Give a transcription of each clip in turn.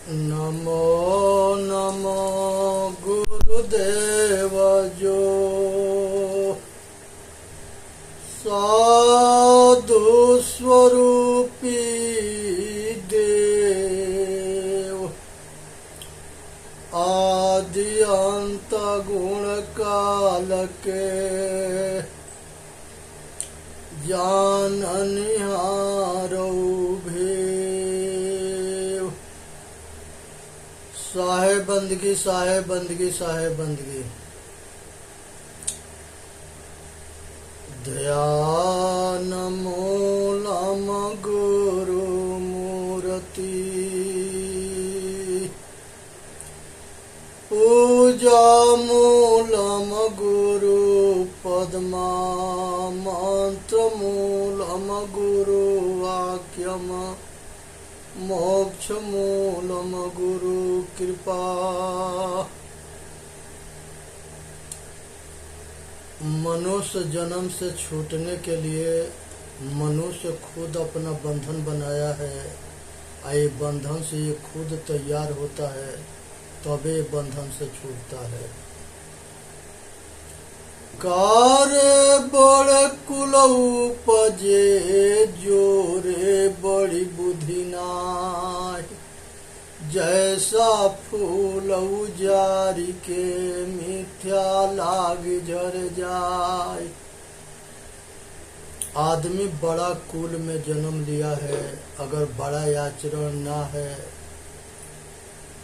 नमो नमो गुरुदेव जो साधु स्वरूपी देव आदि अंत गुण काल के जान निहारो भेव। साहेब बंदगी साहेब बंदगी साहेब बंदगी। ध्यान मूलम गुरु मूर्ति पूजा मूलम गुरु पद्मा मंत्र मूलम गुरु वाक्यम मोक्ष मूलम गुरु कृपा। मनुष्य जन्म से छूटने के लिए मनुष्य खुद अपना बंधन बनाया है। ये बंधन से ये खुद तैयार होता है तबे बंधन से छूटता है। कार बड़ कुल उपजे जोरे बड़ी बुद्धि नाहि जैसा फूल उजारी के मिथ्या लाग झर जाए। आदमी बड़ा कुल में जन्म लिया है, अगर बड़ा आचरण ना है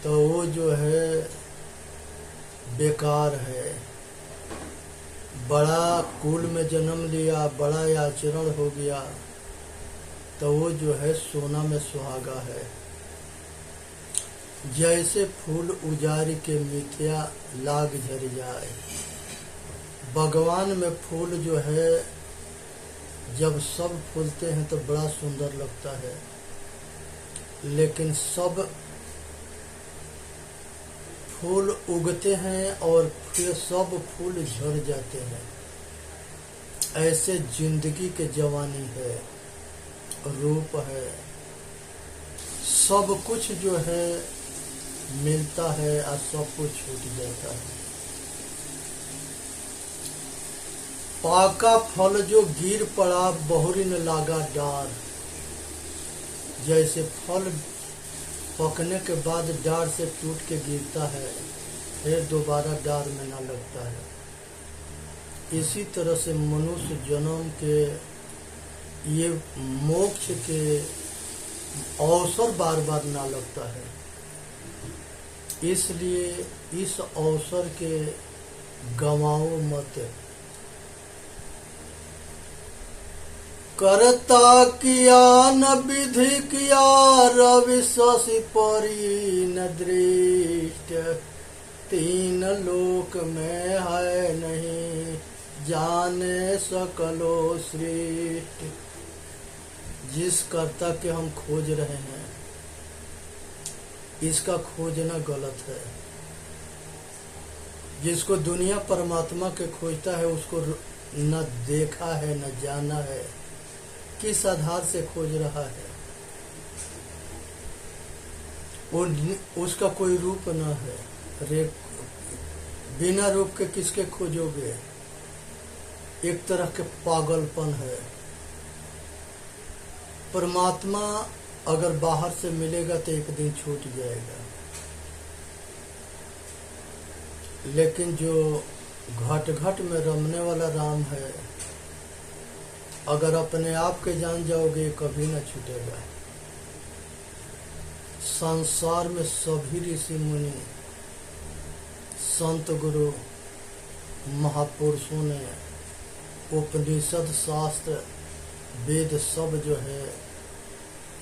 तो वो जो है बेकार है। बड़ा कुल में जन्म लिया, बड़ा आचरण हो गया तो वो जो है सोना में सुहागा है। जैसे फूल उजारी के मिथ्या लाग झर जाए। भगवान में फूल जो है जब सब फूलते हैं तो बड़ा सुंदर लगता है, लेकिन सब फूल उगते हैं और फिर सब फूल झड़ जाते हैं। ऐसे जिंदगी के जवानी है, रूप है, सब कुछ जो है मिलता है और सब कुछ छूट जाता है। पाका फल जो गिर पड़ा बहुरी न लागा डार। जैसे फल पकने के बाद डार से टूट के गिरता है, फिर दोबारा डार में ना लगता है। इसी तरह से मनुष्य जन्म के ये मोक्ष के अवसर बार बार ना लगता है। इसलिए इस अवसर के गंवाओ मत। करता किया न विधि किया रवि शशि परी न दृष्ट। तीन लोक में है नहीं जाने सकलो श्रेष्ठ। जिस कर्ता के हम खोज रहे हैं इसका खोजना गलत है। जिसको दुनिया परमात्मा के खोजता है उसको न देखा है न जाना है, किस आधार से खोज रहा है। उसका कोई रूप न है। बिना रूप के किसके खोजोगे? एक तरह के पागलपन है। परमात्मा अगर बाहर से मिलेगा तो एक दिन छूट जाएगा, लेकिन जो घट घट में रमने वाला राम है, अगर अपने आप के जान जाओगे कभी न छूटेगा। संसार में सभी ऋषि मुनि संत गुरु महापुरुषों ने उपनिषद शास्त्र वेद सब जो है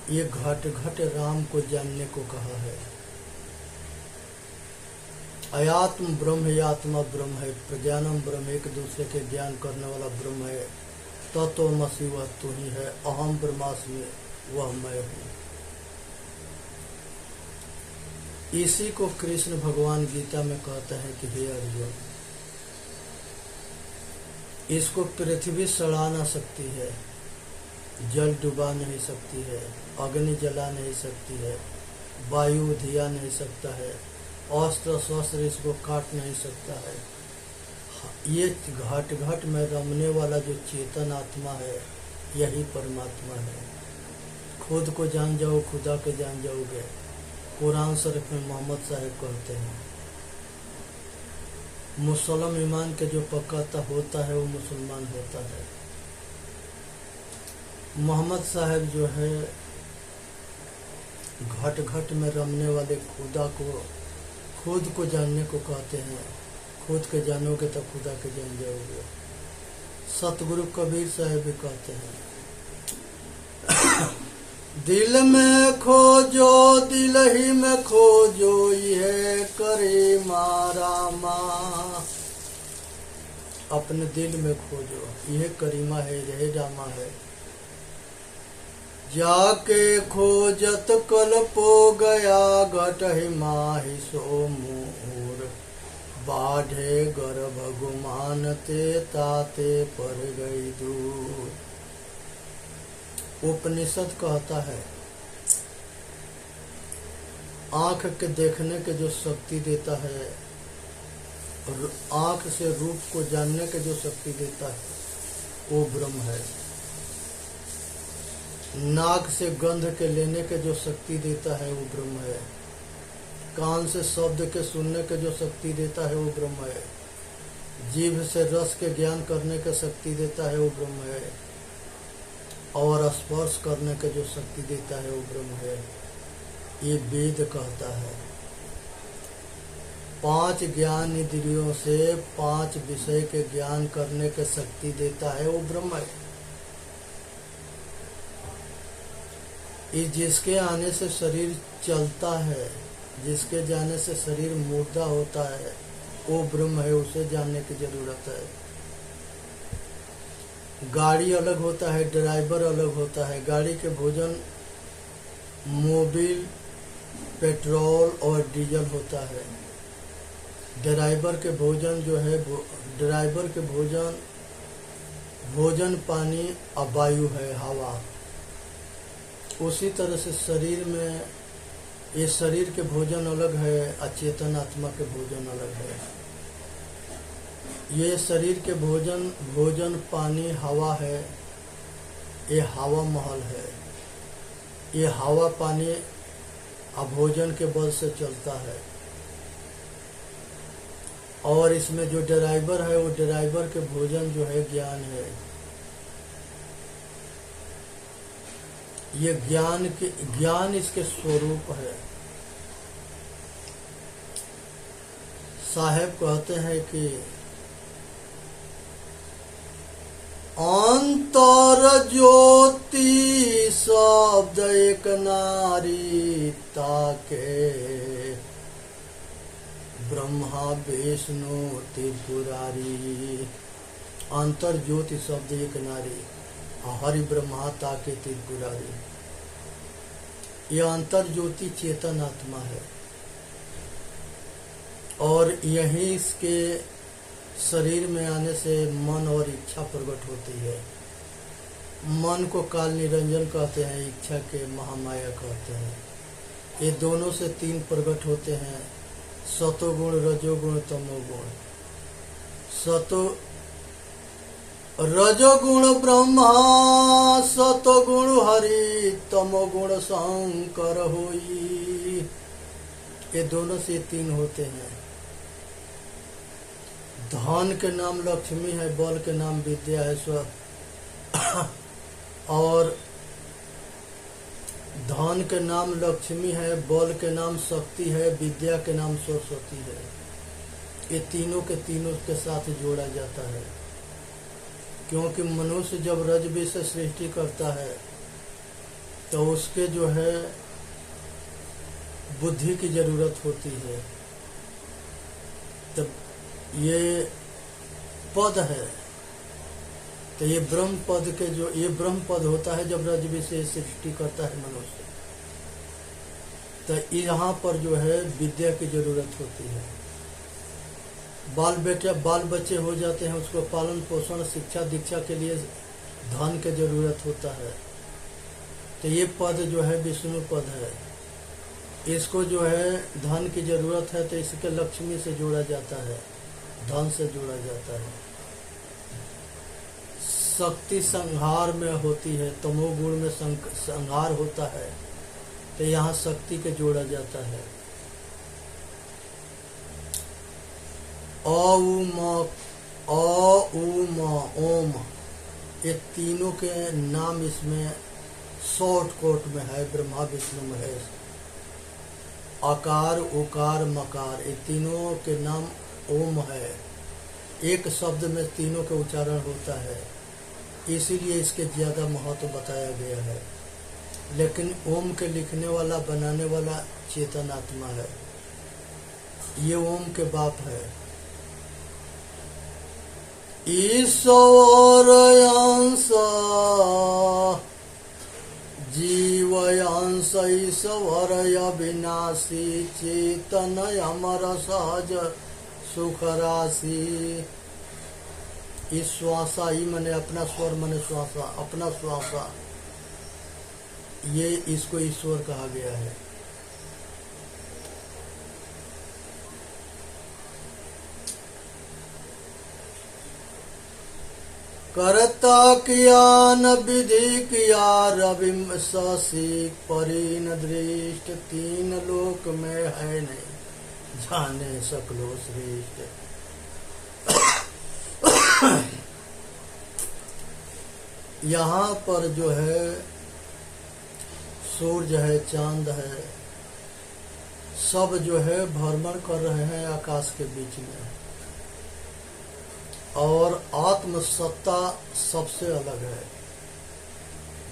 ये घट घट राम को जानने को कहा है। अयात्म ब्रह्म है, आत्मा ब्रह्म है, प्रज्ञानम ब्रह्म, एक दूसरे के ज्ञान करने वाला ब्रह्म है। तत्वमसि वह तू ही है, अहम ब्रह्मास्मि वह मैं हूँ। इसी को कृष्ण भगवान गीता में कहते हैं कि हे अर्जुन, इसको पृथ्वी सड़ा ना सकती है, जल डुबा नहीं सकती है, अग्नि जला नहीं सकती है, वायु धिया नहीं सकता है, अस्त्र शस्त्र इसको काट नहीं सकता है। ये घट घट में रमने वाला जो चेतन आत्मा है, यही परमात्मा है। खुद को जान जाओ, खुदा के जान जाओगे। कुरान शरीफ में मोहम्मद साहब कहते हैं, मुसलम ईमान के जो पक्का होता है वो मुसलमान होता है। मोहम्मद साहब जो है घट घट में रमने वाले खुदा को, खुद को जानने को कहते हैं। खुद के जानोगे तो खुदा के जान जाओगे। सतगुरु कबीर साहब भी कहते हैं, दिल में खोजो दिल ही में खोजो, यह करे मारा माँ। अपने दिल में खोजो, यह करीमा है, यह रामा है। जाके खोजत कल्पो गया, घट ही माही सो मोर। बाढ़े गर्भ गुमानते ताते पर गई दूर। उपनिषद कहता है, आंख के देखने के जो शक्ति देता है, आंख से रूप को जानने के जो शक्ति देता है, वो ब्रह्म है। नाक से गंध के लेने के जो शक्ति देता है, वो ब्रह्म है। कान से शब्द के सुनने के जो शक्ति देता है, वो ब्रह्म है। जीभ से रस के ज्ञान करने के शक्ति देता है, वो ब्रह्म है। और स्पर्श करने के जो शक्ति देता है, वो ब्रह्म है। ये वेद कहता है। 5 ज्ञान इंद्रियों से 5 विषय के ज्ञान करने के शक्ति देता है, वो ब्रह्म है। ये जिसके आने से शरीर चलता है, जिसके जाने से शरीर मुर्दा होता है, वो ब्रह्म है। उसे जानने की जरूरत है। गाड़ी अलग होता है, ड्राइवर अलग होता है। गाड़ी के भोजन मोबिल, पेट्रोल और डीजल होता है। ड्राइवर के भोजन जो है, ड्राइवर के भोजन पानी और वायु है, हवा। उसी तरह से शरीर में, ये शरीर के भोजन अलग है, अचेतन आत्मा के भोजन अलग है। ये शरीर के भोजन पानी हवा है, ये हवा महल है। ये हवा पानी और भोजन के बल से चलता है। और इसमें जो ड्राइवर है, वो ड्राइवर के भोजन जो है ज्ञान है। ये ज्ञान इसके स्वरूप है। साहेब कहते हैं कि अंतर ज्योति शब्द एक नारी ताके, ब्रह्मा विष्णु त्रिपुरारी। अंतर ज्योति शब्द एक नारी, हरि ब्रह्मा ताके त्रिपुरारी। यह अंतर ज्योति चेतन आत्मा है और यही इसके शरीर में आने से मन और इच्छा प्रकट होती है। मन को काल निरंजन कहते हैं, इच्छा के महामाया कहते हैं। ये दोनों से 3 प्रकट होते हैं, सतोगुण, रजोगुण, तमोगुण। रजोगुण ब्रह्मा, सतोगुण हरि, तमोगुण शंकर होई। ये दोनों से 3 होते हैं। धन के नाम लक्ष्मी है, बल के नाम विद्या है, और धन के नाम लक्ष्मी है, बल के नाम शक्ति है, विद्या के नाम सरस्वती है। ये तीनों के साथ जोड़ा जाता है। क्योंकि मनुष्य जब रजबी से सृष्टि करता है तो उसके जो है बुद्धि की जरूरत होती है। तब ये पद है, तो ये ब्रह्म पद के जो ये ब्रह्म पद होता है जब रजबी से सृष्टि करता है मनुष्य, तो यहाँ पर जो है विद्या की जरूरत होती है। बाल बच्चे हो जाते हैं, उसको पालन पोषण शिक्षा दीक्षा के लिए धन की जरूरत होता है। तो ये पद जो है विष्णु पद है। इसको जो है धन की जरूरत है तो इसके लक्ष्मी से जोड़ा जाता है, धन से जोड़ा जाता है। शक्ति संहार में होती है, तमोगुण में संहार होता है, तो यहाँ शक्ति के जोड़ा जाता है। ओम, ये तीनों के नाम इसमें शॉर्ट कोट में है, ब्रह्मा विष्णु महेश। आकार, उकार, मकार, ये तीनों के नाम ओम है। एक शब्द में तीनों के उच्चारण होता है, इसीलिए इसके ज्यादा महत्व बताया गया है। लेकिन ओम के लिखने वाला, बनाने वाला चेतन आत्मा है, ये ओम के बाप है। ईश्वर अंश जीवयांश ईश्वर अविनाशी चेतन अमर सहज सुख राशि। इस श्वासा ही मने अपना, स्वर मने श्वासा, अपना श्वासा, ये इसको ईश्वर कहा गया है। करता किया न विधि किया रविम शशि परिन दृष्ट। तीन लोक में है नहीं जाने सकलो श्रेष्ठ। यहाँ पर जो है सूर्य है, चांद है, सब जो है भ्रमण कर रहे हैं आकाश के बीच में, और आत्मसत्ता सबसे अलग है।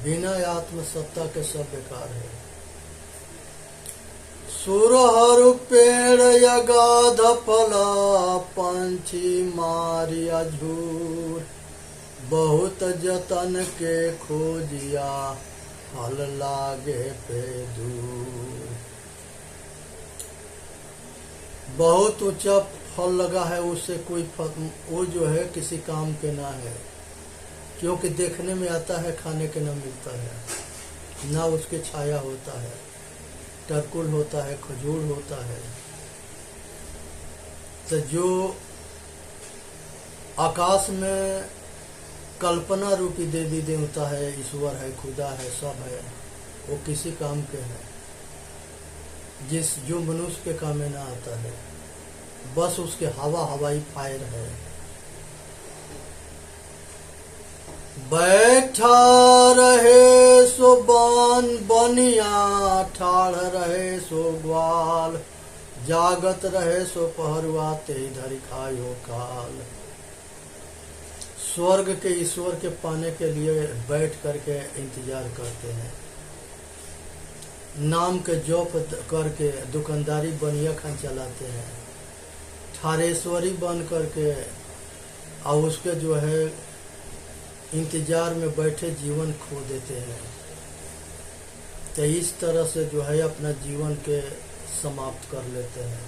बिना आत्मसत्ता के सब बेकार है। सुरहरु पेड़ यगाध फला पंछी मारिया झूर। बहुत जतन के खोजिया फल लागे पे दूर। बहुत ऊंचा फल लगा है, उससे कोई वो जो है किसी काम के ना है, क्योंकि देखने में आता है, खाने के ना मिलता है, ना उसके छाया होता है। टरकुल होता है, खजूर होता है। तो जो आकाश में कल्पना रूपी देवी देवता है, ईश्वर है, खुदा है, सब है, वो किसी काम के है, जो मनुष्य के काम में ना आता है। बस उसके हवाई फायर है। बैठा रहे सो बनिया, ठाड़ रहे सो ग्वाल। जागत रहे सो पहरुआ, ते धरि खायो काल। स्वर्ग के ईश्वर के पाने के लिए बैठ करके इंतजार करते हैं। नाम के जप करके दुकानदारी बनिया खान चलाते हैं। थारेश्वरी बन करके और उसके जो है इंतजार में बैठे जीवन खो देते हैं। तो इस तरह से जो है अपना जीवन के समाप्त कर लेते हैं।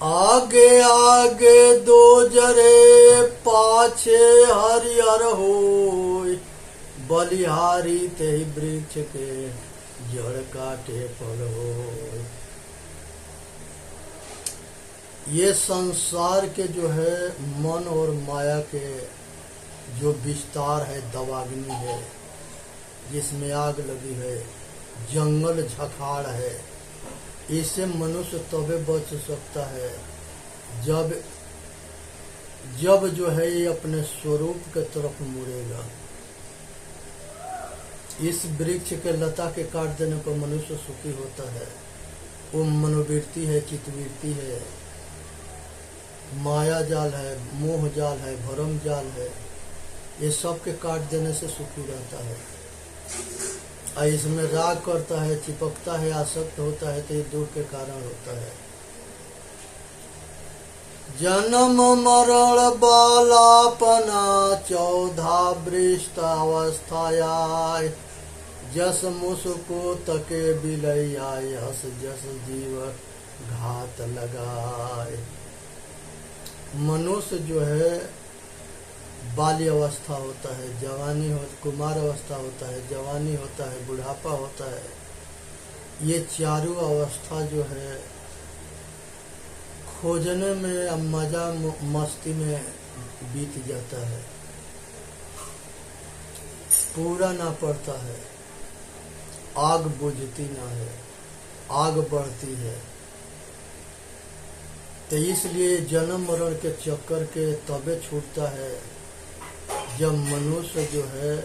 आगे आगे दो जरे पाछे हरियर होय। बलिहारी ते वृक्ष के जड़ काटे पर होय। ये संसार के जो है मन और माया के जो विस्तार है, दवाग्नि है, जिसमें आग लगी है, जंगल झखाड़ है, इससे मनुष्य तबे बच सकता है जब जो है ये अपने स्वरूप के तरफ मुड़ेगा। इस वृक्ष के लता के काट देने पर मनुष्य सुखी होता है। वो मनोवृत्ति है, चित्तवृत्ति है, माया जाल है, मोह जाल है, भरम जाल है, ये सब के काट देने से सुखी रहता है। और इसमें राग करता है, चिपकता है, आसक्त होता है, तो ये दुख के कारण होता है। जन्म मरण बालापना 14 वृष्ट अवस्थाया। जस मुसको तके बिलैया, हस जस जीव घात लगाए। मनुष्य जो है बाल्य अवस्था होता है, जवानी हो, कुमार अवस्था होता है, जवानी होता है, बुढ़ापा होता है, ये चारों अवस्था जो है खोजने में मजा मस्ती में बीत जाता है, पूरा ना पड़ता है, आग बुझती ना है, आग बढ़ती है। तो इसलिए जन्म मरण के चक्कर के तबे छूटता है जब मनुष्य जो है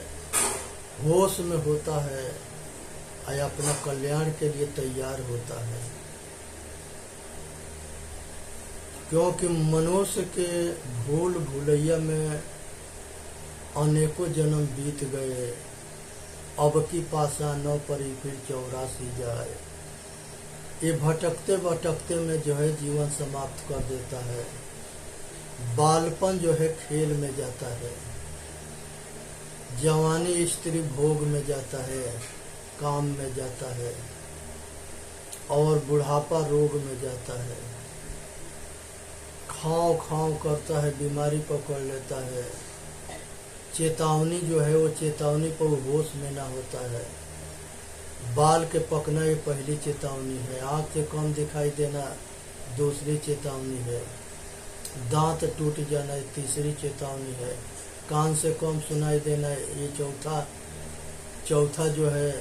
होश में होता है और अपना कल्याण के लिए तैयार होता है। क्योंकि मनुष्य के भूल भुलैया में अनेकों जन्म बीत गए, अब की पासा न परी फिर 84 जाए। ये भटकते भटकते में जो है जीवन समाप्त कर देता है। बालपन जो है खेल में जाता है, जवानी स्त्री भोग में जाता है, काम में जाता है, और बुढ़ापा रोग में जाता है। खाओ खाओ करता है, बीमारी पकड़ लेता है। चेतावनी जो है वो चेतावनी पर होश में ना होता है। बाल के पकना ये पहली चेतावनी है, आँख से कम दिखाई देना दूसरी चेतावनी है, दांत टूट जाना तीसरी चेतावनी है, कान से कम सुनाई देना ये चौथा जो है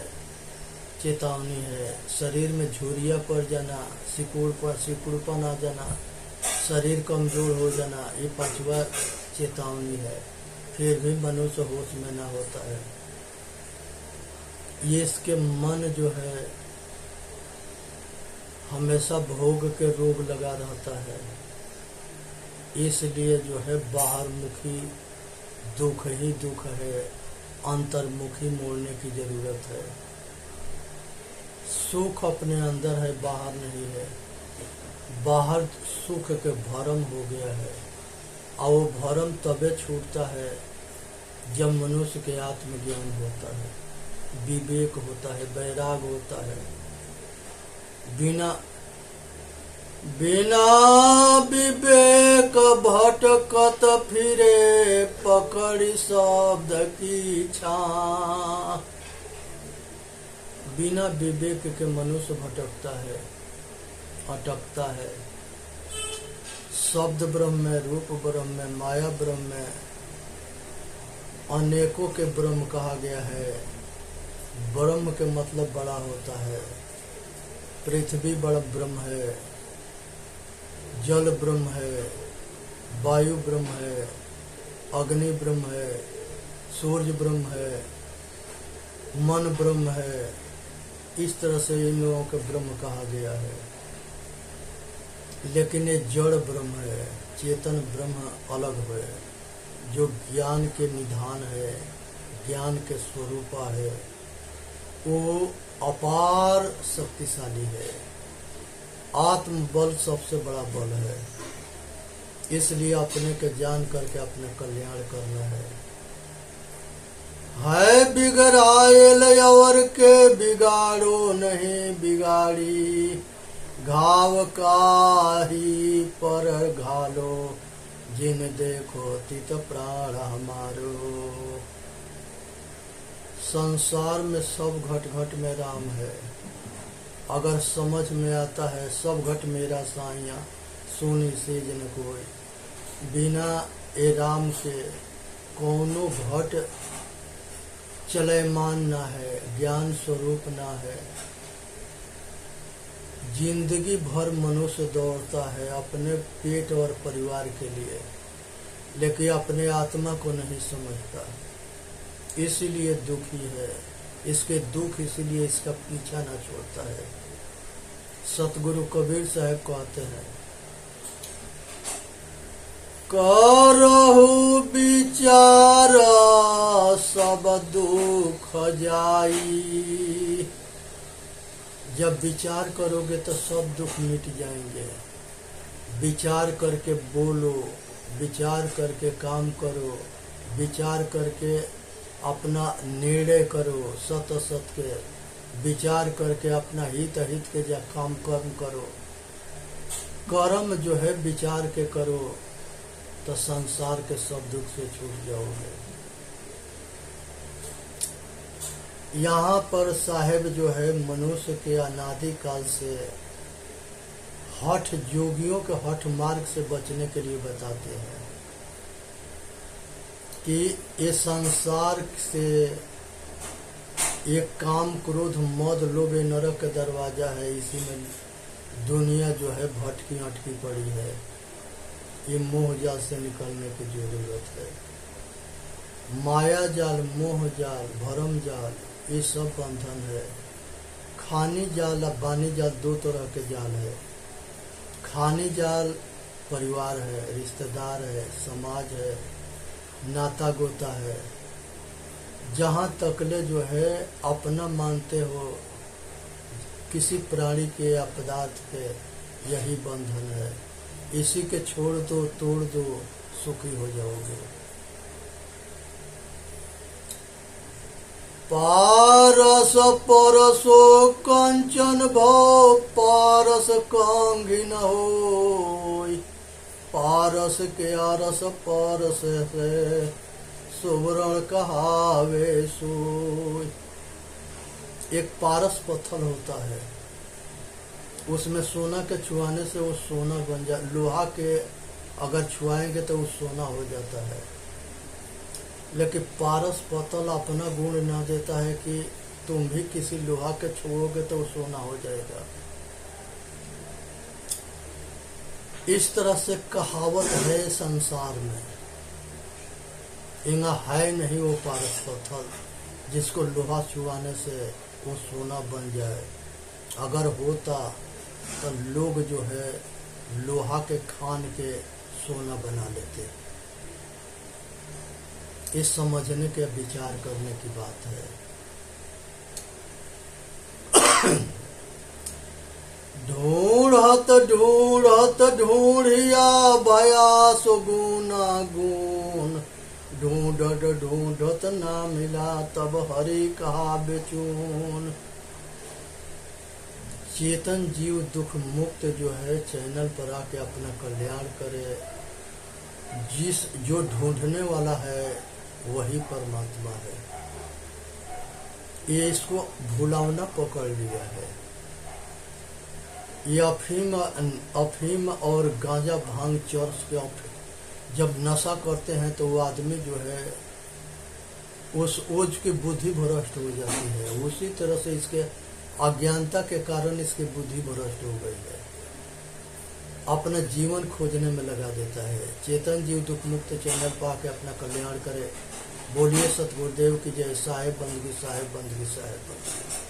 चेतावनी है, शरीर में झुर्रियाँ पड़ जाना, सिकुड़पन आ जाना, शरीर कमजोर हो जाना ये 5वां चेतावनी है। फिर भी मनुष्य होश में ना होता है। ये इसके मन जो है हमेशा भोग के रोग लगा रहता है, इसलिए जो है बाहरमुखी दुख ही दुख है, अंतर्मुखी मोड़ने की जरूरत है। सुख अपने अंदर है, बाहर नहीं है। बाहर सुख के भरम हो गया है, और वो भरम तबे छूटता है जब मनुष्य के आत्मज्ञान होता है, विवेक होता है, वैराग होता है। बिना विवेक भटकत फिरे, पकड़ी शब्द की छां। बिना विवेक के मनुष्य भटकता है, अटकता है। शब्द ब्रह्म में, रूप ब्रह्म में, माया ब्रह्म में अनेकों के ब्रह्म कहा गया है। ब्रह्म के मतलब बड़ा होता है। पृथ्वी बड़ा ब्रह्म है, जल ब्रह्म है, वायु ब्रह्म है, अग्नि ब्रह्म है, सूर्य ब्रह्म है, मन ब्रह्म है। इस तरह से इन लोगों के ब्रह्म कहा गया है। लेकिन ये जड़ ब्रह्म है, चेतन ब्रह्म अलग है, जो ज्ञान के निधान है, ज्ञान के स्वरूपा है। वो अपार शक्तिशाली है। आत्म बल सबसे बड़ा बल है। इसलिए अपने के जान करके अपने कल्याण करना है बिगड़ायल और के बिगाड़ो नहीं बिगाड़ी, घाव का ही पर घालो, जिन देखो तित प्राण हमारो। संसार में सब घट घट में राम है। अगर समझ में आता है सब घट मेरा साइया, सुनी से जन कोई। बिना ए राम के कौनो घट चलयमान ना है, ज्ञान स्वरूप ना है। जिंदगी भर मनुष्य दौड़ता है अपने पेट और परिवार के लिए, लेकिन अपने आत्मा को नहीं समझता, इसीलिए दुखी है। इसके दुख इसलिए इसका पीछा न छोड़ता है। सतगुरु कबीर साहब कहते हैं, करहु विचार सब दुख जाई। जब विचार करोगे तो सब दुख मिट जाएंगे। विचार करके बोलो, विचार करके काम करो, विचार करके अपना निर्णय करो, सत असत के विचार करके अपना हित अहित के जा काम कर्म करो। कर्म जो है विचार के करो तो संसार के सब दुख से छूट जाओगे। यहाँ पर साहेब जो है मनुष्य के अनादि काल से हठ योगियों के हठ मार्ग से बचने के लिए बताते हैं कि ये संसार से एक काम क्रोध मद लोभ नरक का दरवाजा है, इसी में दुनिया जो है भटकी अटकी पड़ी है। ये मोह जाल से निकलने की जरूरत है। माया जाल, मोह जाल, भरम जाल, ये सब बंधन है। खानी जाल और बानी जाल दो तरह के जाल है। खानी जाल परिवार है, रिश्तेदार है, समाज है, नाता गोता है। जहाँ तकले जो है अपना मानते हो किसी प्राणी के या पदार्थ के, यही बंधन है। इसी के छोड़ दो, तोड़ दो, सुखी हो जाओगे। पारस परसो कंचन भव, पारस कांगी न होय। पारस के आरस पारस से, सुवर्ण कहावे सोय। एक पारस पत्थर होता है, उसमें सोना के छुआने से वो सोना बन जा, लोहा के अगर छुआएंगे तो वो सोना हो जाता है। लेकिन पारस पत्थर अपना गुण ना देता है कि तुम भी किसी लोहा के छुओगे तो वो सोना हो जाएगा। इस तरह से कहावत है संसार में। इंगा है नहीं वो पारस पत्थर जिसको लोहा छुआने से वो सोना बन जाए। अगर होता तो लोग जो है लोहा के खान के सोना बना लेते। इस समझने के विचार करने की बात है। ढूंढत ढूंढत ढूंढिया भया सुगुना गुण, ढूंढत ढूंढत ना मिला तब हरि कहा बेचून। चेतन जीव दुख मुक्त जो है चैनल पर आके अपना कल्याण करे। जो ढूंढने वाला है वही परमात्मा है। ये इसको भुलावना पकड़ लिया है। ये अफीम और गांजा भांग चर्च के जब नशा करते हैं तो वो आदमी जो है उस ओझ की बुद्धि भ्रष्ट हो जाती है। उसी तरह से इसके अज्ञानता के कारण इसकी बुद्धि भ्रष्ट हो गई है। अपना जीवन खोजने में लगा देता है। चेतन जीव दुख मुक्त चैनल पा के अपना कल्याण करे। बोलिए सतगुरुदेव की जय। साहेब बंदगी, साहेब बंदगी, साहेब बंदगी।